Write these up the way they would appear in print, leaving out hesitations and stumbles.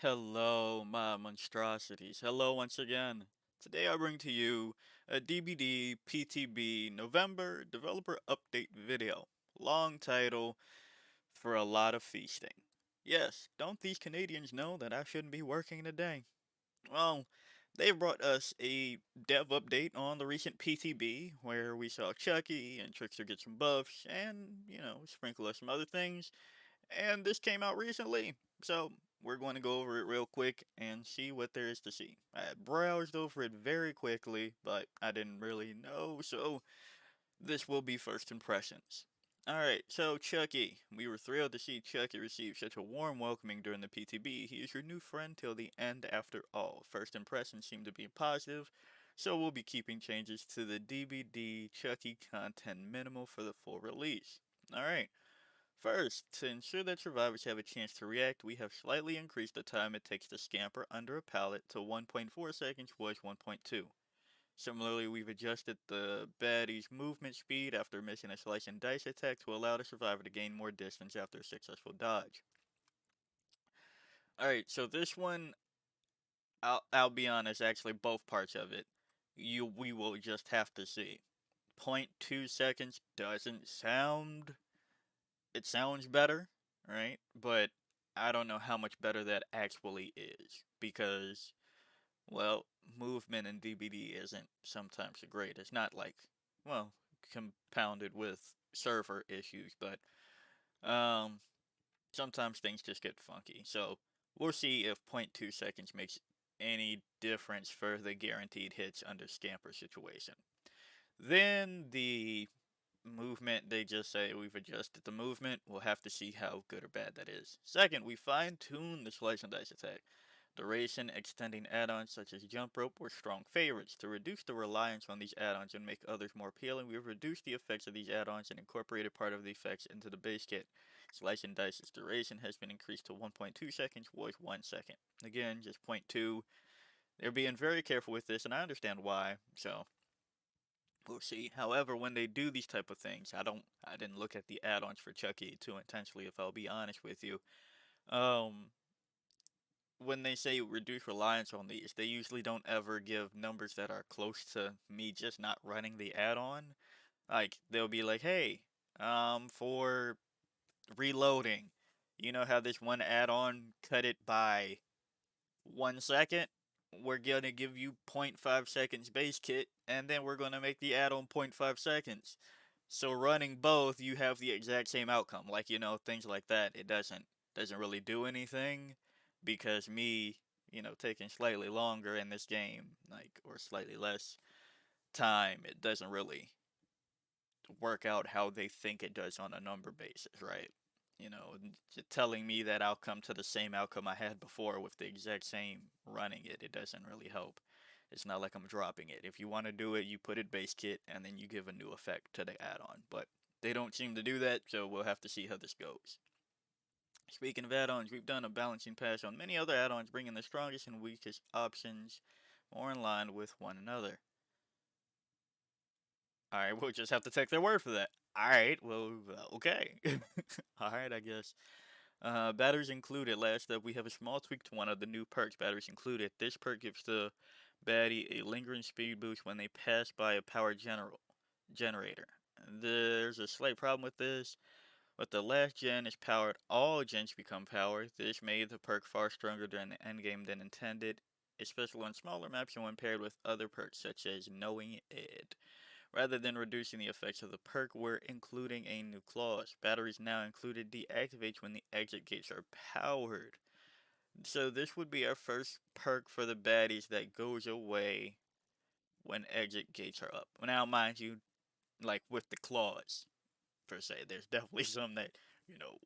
Hello, my monstrosities. Hello once again. Today I bring to you a DBD PTB November developer update video. Long title for a lot of feasting. Yes, don't these Canadians know that I shouldn't be working today? Well, they brought us a dev update on the recent PTB where we saw Chucky and Trickster get some buffs and, sprinkle us some other things. And this came out recently, so we're going to go over it real quick and see what there is to see. I browsed over it very quickly, but I didn't really know, so this will be first impressions. Alright, so Chucky. We were thrilled to see Chucky receive such a warm welcoming during the PTB. He is your new friend till the end after all. First impressions seem to be positive, so we'll be keeping changes to the DVD Chucky content minimal for the full release. Alright. First, to ensure that survivors have a chance to react, we have slightly increased the time it takes to scamper under a pallet to 1.4 seconds was 1.2. Similarly, we've adjusted the baddie's movement speed after missing a slice and dice attack to allow the survivor to gain more distance after a successful dodge. Alright, so this one, I'll be honest, actually both parts of it, we will just have to see. Zero point 0.2 seconds doesn't sound it sounds better, right? But I don't know how much better that actually is because, well, movement in DBD isn't sometimes great. It's not like, well, compounded with server issues, but um, sometimes things just get funky. So we'll see if zero point 0.2 seconds makes any difference for the guaranteed hits under scamper situation. Then the movement, they just say we've adjusted the movement. We'll have to see how good or bad that is. Second, we fine-tuned the slice and dice attack. Duration extending add-ons such as jump rope were strong favorites. To reduce the reliance on these add-ons and make others more appealing, we've reduced the effects of these add-ons and incorporated part of the effects into the base kit. Slice and dice's duration has been increased to 1.2 seconds, was 1 second. Again, just 0.2. They're being very careful with this, and I understand why, so we'll see. However, when they do these type of things, I didn't look at the add-ons for Chucky too intensely, if I'll be honest with you. Um, when they say reduce reliance on these, they usually don't ever give numbers that are close to me just not running the add-on. Like, they'll be like, hey, for reloading, you know how this one add-on cut it by 1 second? We're gonna give you zero point 0.5 seconds base kit, and then we're gonna make the add-on zero point 0.5 seconds. So running both, you have the exact same outcome. Like, things like that. It doesn't really do anything because me, taking slightly longer in this game, like, or slightly less time, it doesn't really work out how they think it does on a number basis, right? Telling me that I'll come to the same outcome I had before with the exact same running it doesn't really help. It's not like I'm dropping it. If you want to do it, you put it base kit and then you give a new effect to the add-on. But they don't seem to do that, so we'll have to see how this goes. Speaking of add-ons, we've done a balancing patch on many other add-ons, bringing the strongest and weakest options more in line with one another. Alright, we'll just have to take their word for that. Alright, well, okay. Alright, I guess. Batteries included. Last up, we have a small tweak to one of the new perks. Batteries included. This perk gives the baddie a lingering speed boost when they pass by a power generator. There's a slight problem with this. But the last gen is powered, all gens become powered. This made the perk far stronger during the endgame than intended, especially on smaller maps and when paired with other perks such as Knowing Ed. Rather than reducing the effects of the perk, we're including a new clause. Batteries now included deactivates when the exit gates are powered. So this would be our first perk for the baddies that goes away when exit gates are up. Now, mind you, like with the clause, per se, there's definitely some that,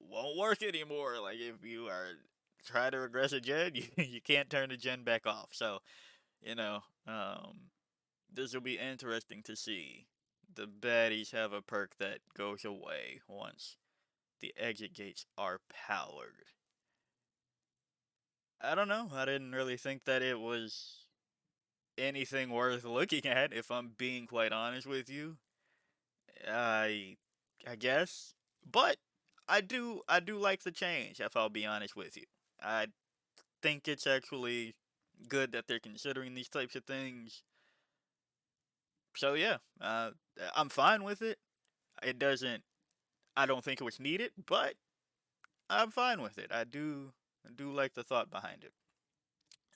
won't work anymore. Like if you are trying to regress a gen, you can't turn the gen back off. So, you know, um, this will be interesting to see. The baddies have a perk that goes away once the exit gates are powered. I don't know. I didn't really think that it was anything worth looking at, if I'm being quite honest with you. I I guess. But I do like the change, if I'll be honest with you. I think it's actually good that they're considering these types of things. So yeah, I'm fine with it. It doesn't. I don't think it was needed, but I'm fine with it. I do like the thought behind it.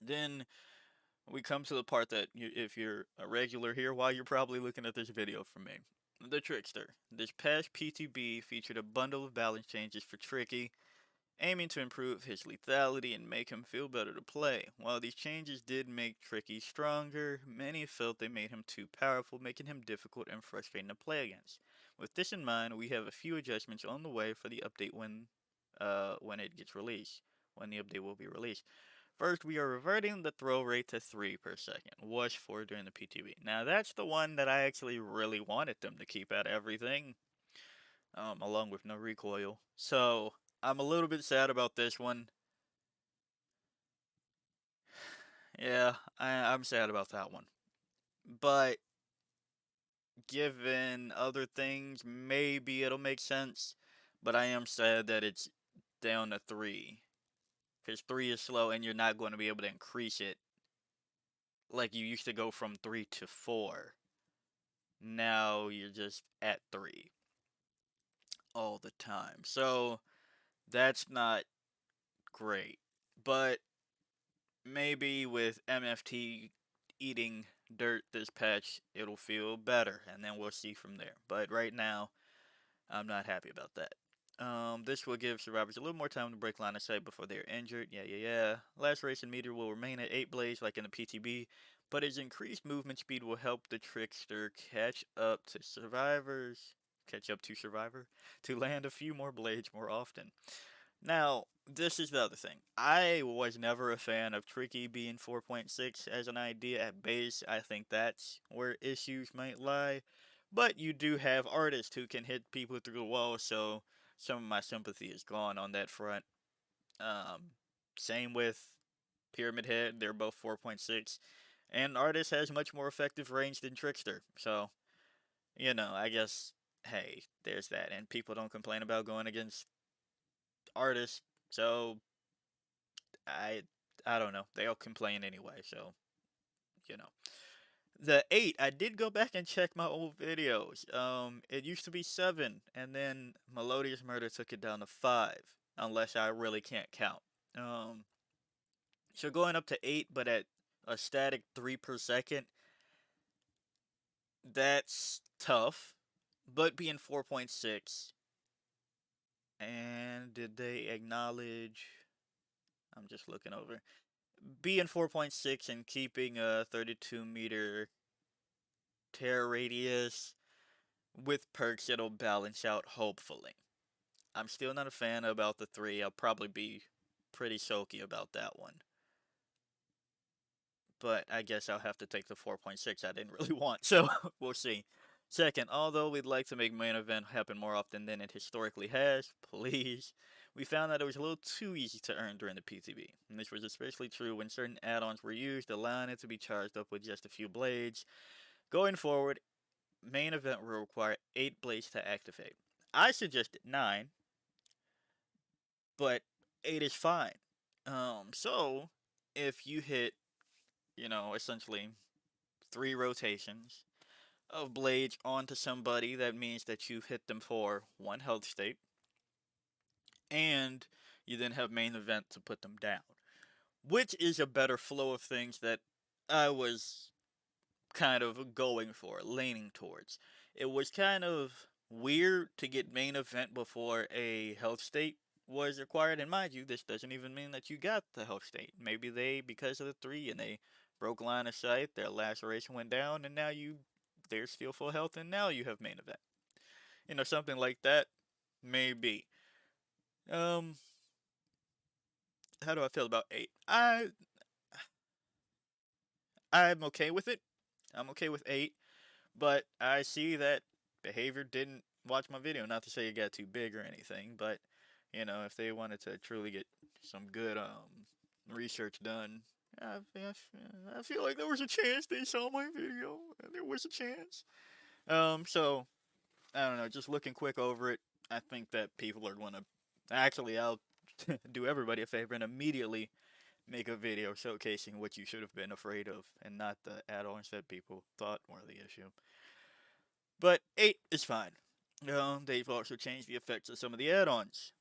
Then we come to the part that if you're a regular here, why you're probably looking at this video from me. The Trickster. This past PTB featured a bundle of balance changes for Tricky, aiming to improve his lethality and make him feel better to play. While these changes did make Tricky stronger, many felt they made him too powerful, making him difficult and frustrating to play against. With this in mind, we have a few adjustments on the way for the update when it gets released, when the update will be released. First, we are reverting the throw rate to 3 per second, was 4 during the PTB. Now, that's the one that I actually really wanted them to keep out of everything, along with no recoil. So, I'm a little bit sad about this one. Yeah, I'm sad about that one. But, given other things, maybe it'll make sense. But I am sad that it's down to 3. Because 3 is slow and you're not going to be able to increase it like you used to go from 3 to 4. Now you're just at 3 all the time. So that's not great. But maybe with MFT eating dirt this patch, it'll feel better, and then we'll see from there. But right now, I'm not happy about that. This will give survivors a little more time to break line of sight before they're injured. Yeah. Laceration meter will remain at 8 blades like in the PTB, but his increased movement speed will help the Trickster catch up to Survivor, to land a few more blades more often. Now, this is the other thing. I was never a fan of Tricky being 4.6 as an idea at base. I think that's where issues might lie. But you do have artists who can hit people through the wall, so some of my sympathy is gone on that front. Um, Same with Pyramid Head, they're both 4.6. And Artist has much more effective range than Trickster. So, I guess, hey, there's that. And people don't complain about going against Artist, so I I don't know. They'll complain anyway, so you know. The 8, I did go back and check my old videos. It used to be 7, and then Melodious Murder took it down to 5, unless I really can't count. Um, so going up to 8, but at a static 3 per second, that's tough. But being 4.6, and did they acknowledge? I'm just looking over. Being 4.6 and keeping a 32-meter tear radius with perks, it'll balance out, hopefully. I'm still not a fan about the 3. I'll probably be pretty sulky about that one. But I guess I'll have to take the 4.6 I didn't really want, so we'll see. Second, although we'd like to make main event happen more often than it historically has, please, we found that it was a little too easy to earn during the PTB. And this was especially true when certain add-ons were used, allowing it to be charged up with just a few blades. Going forward, main event will require 8 blades to activate. I suggested 9, but 8 is fine. So if you hit, essentially 3 rotations of blades onto somebody, that means that you've hit them for 1 health state, and you then have main event to put them down, which is a better flow of things that I was kind of going for, leaning towards. It was kind of weird to get main event before a health state was required, and mind you, this doesn't even mean that you got the health state. Maybe they, because of the 3 and they broke line of sight, their laceration went down, and now they're still full health, and now you have main event. Something like that, maybe. Um, how do I feel about 8? I'm okay with it. I'm okay with 8. But I see that Behavior didn't watch my video. Not to say it got too big or anything, but if they wanted to truly get some good research done, I feel like there was a chance they saw my video. There was a chance. So I don't know. Just looking quick over it, I think that people are gonna. Actually, I'll do everybody a favor and immediately make a video showcasing what you should have been afraid of and not the add-ons that people thought were the issue. But 8 is fine. They've also changed the effects of some of the add-ons.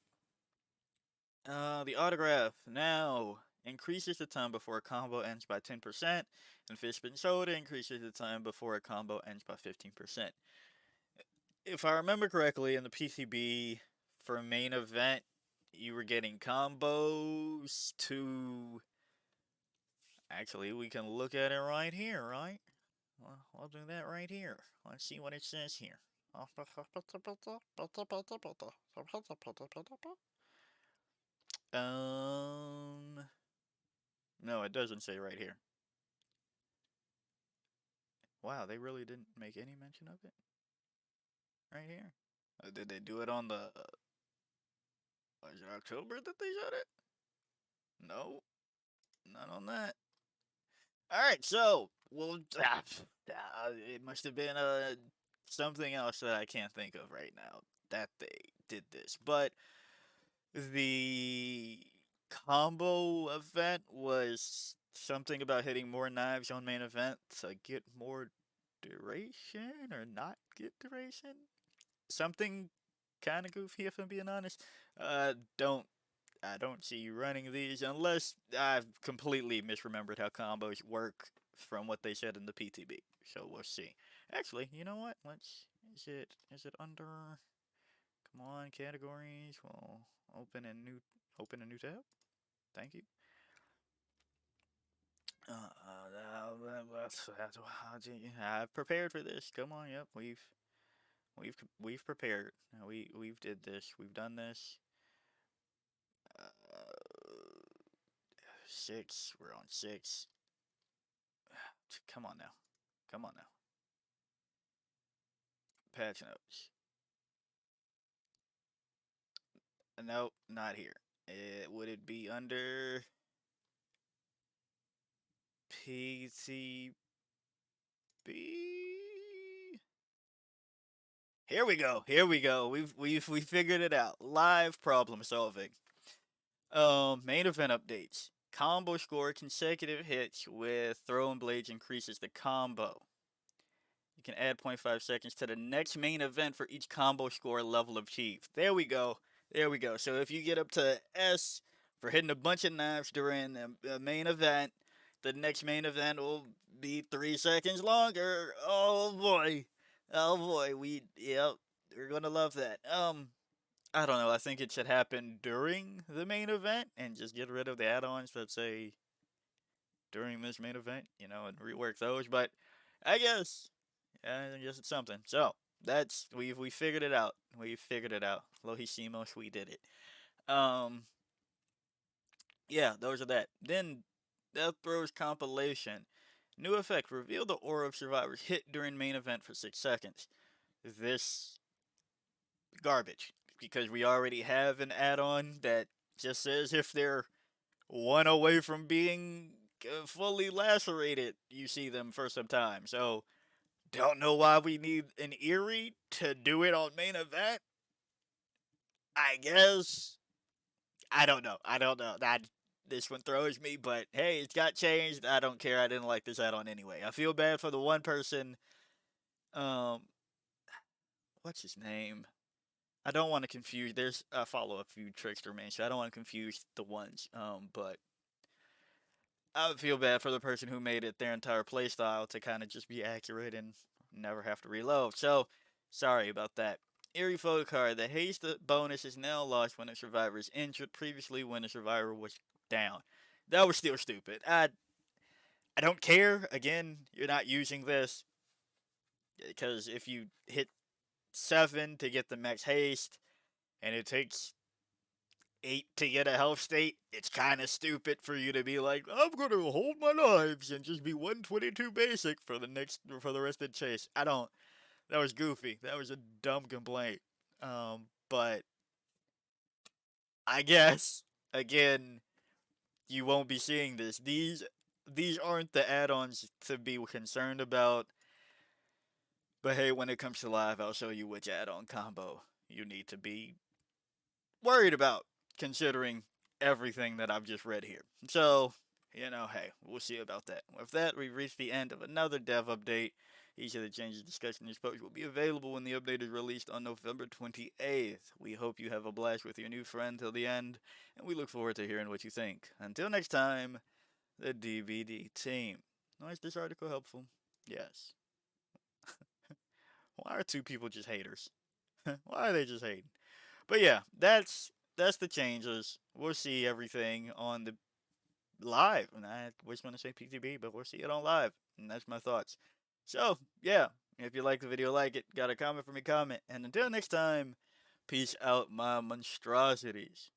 The autograph now increases the time before a combo ends by 10%, and Fishbin Soda increases the time before a combo ends by 15%. If I remember correctly, in the PCB for main event, you were getting combos to. Actually, we can look at it right here, right? Well, I'll do that right here. Let's see what it says here. Um, no, it doesn't say right here. Wow, they really didn't make any mention of it right here. Did they do it on the? Was it October that they showed it? No, not on that. All right, so well, it must have been something else that I can't think of right now that they did this, but the combo event was something about hitting more knives on main event to get more duration or not get duration. Something kind of goofy, if I'm being honest. Don't I don't see you running these unless I've completely misremembered how combos work from what they said in the PTB. So we'll see. Actually, you know what? Let's. Is it under? Come on, categories. Well, open a new tab. Thank you. I've prepared for this. Come on, yep. We've prepared. We've did this. We've done this. Uh, 6. We're on 6. Come on now. Come on now. Patch notes. Nope, not here. Would it be under PCB? Here we go. Here we go. We figured it out. Live problem solving. Main event updates. Combo score consecutive hits with throwing blades increases the combo. You can add 0.5 seconds to the next main event for each combo score level achieved. There we go. There we go. So if you get up to S for hitting a bunch of knives during the main event, the next main event will be 3 seconds longer. Oh boy. Oh boy. Yep. We're gonna love that. I don't know. I think it should happen during the main event and just get rid of the add-ons that say during this main event, and rework those. But I guess, I guess it's something. So that's we figured it out. We figured it out. Lohisimos, we did it. Um, yeah, those are that. Then Death Bros compilation. New effect: reveal the aura of survivors hit during main event for 6 seconds. This garbage because we already have an add-on that just says if they're one away from being fully lacerated, you see them for some time. So, don't know why we need an Eerie to do it on main event. I guess. I don't know. I don't know. This one throws me, but hey, it's got changed. I don't care. I didn't like this add-on anyway. I feel bad for the one person. Um, what's his name? I don't want to confuse. There's a follow-up few Trickster man, so I don't want to confuse the ones. But I would feel bad for the person who made it their entire playstyle to kind of just be accurate and never have to reload. So, sorry about that. Eerie photo card. The haste bonus is now lost when a survivor is injured. Previously, when a survivor was down. That was still stupid. I don't care. Again, you're not using this because if you hit 7 to get the max haste, and it takes 8 to get a health state, it's kind of stupid for you to be like, I'm gonna hold my knives and just be 122 basic for the rest of the chase. I don't. That was goofy. That was a dumb complaint. But I guess again, you won't be seeing this. These aren't the add-ons to be concerned about. But hey, when it comes to live, I'll show you which add-on combo you need to be worried about, considering everything that I've just read here. So, hey, we'll see about that. With that, we've reached the end of another dev update. Each of the changes discussed in this post will be available when the update is released on November 28th. We hope you have a blast with your new friend till the end, and we look forward to hearing what you think. Until next time, the DBD team. Oh, is this article helpful? Yes. Why are two people just haters? Why are they just hating? But yeah, that's the changes. We'll see everything on the live. And I was going to say PTB, but we'll see it on live. And that's my thoughts. So, yeah, if you like the video, like it. Got a comment for me, comment. And until next time, peace out, my monstrosities.